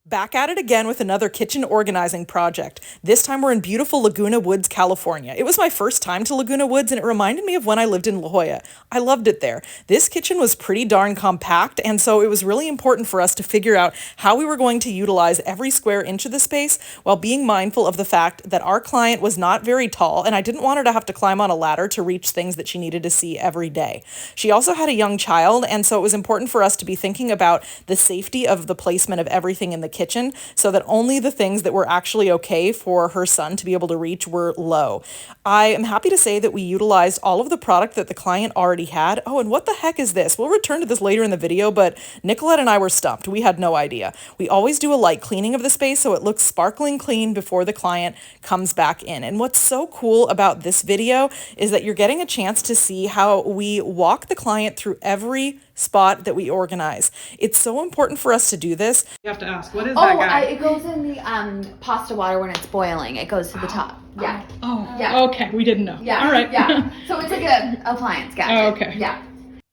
Back at it again with another kitchen organizing project. This time we're in beautiful Laguna Woods, California. It was my first time to Laguna Woods and it reminded me of when I lived in La Jolla. I loved it there. This kitchen was pretty darn compact, and so it was really important for us to figure out how we were going to utilize every square inch of the space while being mindful of the fact that our client was not very tall and I didn't want her to have to climb on a ladder to reach things that she needed to see every day. She also had a young child, and so it was important for us to be thinking about the safety of the placement of everything in the kitchen so that only the things that were actually okay for her son to be able to reach were low. I am happy to say that we utilized all of the product that the client already had. Oh, and what the heck is this? We'll return to this later in the video, but Nicolette and I were stumped. We had no idea. We always do a light cleaning of the space so it looks sparkling clean before the client comes back in. And what's so cool about this video is that you're getting a chance to see how we walk the client through every spot that we organize. It's so important for us to do this. You have to ask, what is that guy? It goes in the pasta water when it's boiling. It goes to the top. Yeah. Oh, Yeah. okay. We didn't know. Yeah. All right. Yeah. So it's like a appliance gadget. Oh, okay. Yeah.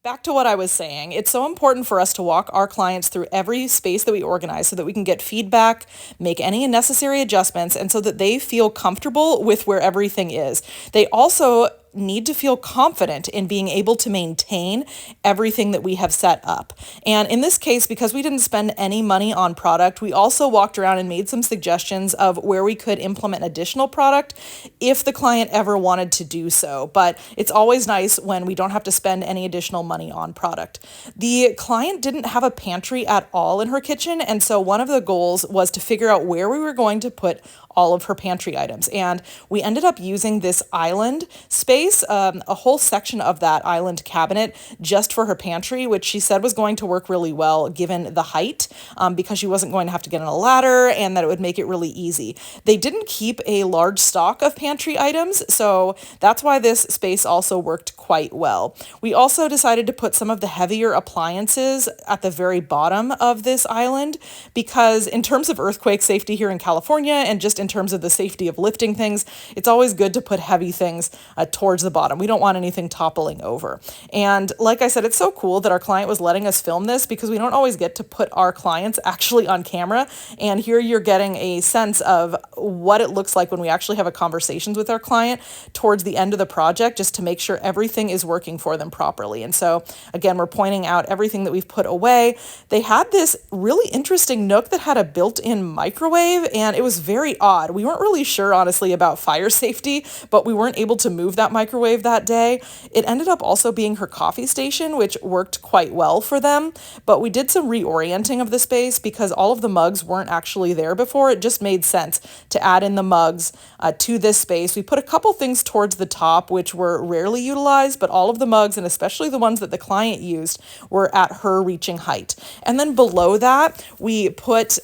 Back to what I was saying, it's so important for us to walk our clients through every space that we organize so that we can get feedback, make any necessary adjustments, and so that they feel comfortable with where everything is. They also need to feel confident in being able to maintain everything that we have set up. And in this case, because we didn't spend any money on product, we also walked around and made some suggestions of where we could implement additional product if the client ever wanted to do so. But it's always nice when we don't have to spend any additional money on product. The client didn't have a pantry at all in her kitchen, and so one of the goals was to figure out where we were going to put all of her pantry items. And we ended up using this island space, a whole section of that island cabinet just for her pantry, which she said was going to work really well given the height, because she wasn't going to have to get on a ladder and that it would make it really easy. They didn't keep a large stock of pantry items, so that's why this space also worked quite well. We also decided to put some of the heavier appliances at the very bottom of this island because in terms of earthquake safety here in California and just in terms of the safety of lifting things, it's always good to put heavy things towards the bottom. We don't want anything toppling over. And like I said, it's so cool that our client was letting us film this because we don't always get to put our clients actually on camera. And here you're getting a sense of what it looks like when we actually have a conversations with our client towards the end of the project, just to make sure everything is working for them properly. And so again, we're pointing out everything that we've put away. They had this really interesting nook that had a built-in microwave, and it was very odd. We weren't really sure, honestly, about fire safety, but we weren't able to move that microwave that day. It ended up also being her coffee station, which worked quite well for them, but we did some reorienting of the space because all of the mugs weren't actually there before. It just made sense to add in the mugs to this space. We put a couple things towards the top, which were rarely utilized, but all of the mugs, and especially the ones that the client used, were at her reaching height. And then below that, we put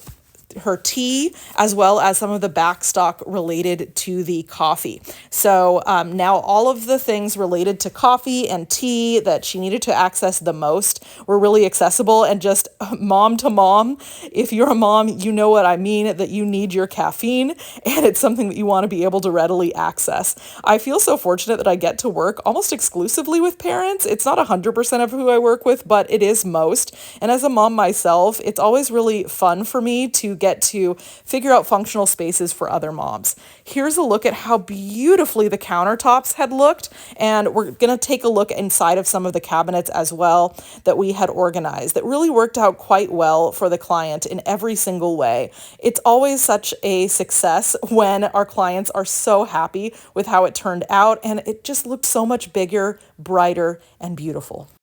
her tea as well as some of the back stock related to the coffee. So now all of the things related to coffee and tea that she needed to access the most were really accessible, and just mom to mom. If you're a mom, you know what I mean, that you need your caffeine and it's something that you want to be able to readily access. I feel so fortunate that I get to work almost exclusively with parents. It's not 100% of who I work with, but it is most. And as a mom myself, it's always really fun for me to get to figure out functional spaces for other moms. Here's a look at how beautifully the countertops had looked, and we're going to take a look inside of some of the cabinets as well that we had organized that really worked out quite well for the client in every single way. It's always such a success when our clients are so happy with how it turned out, and it just looked so much bigger, brighter, and beautiful.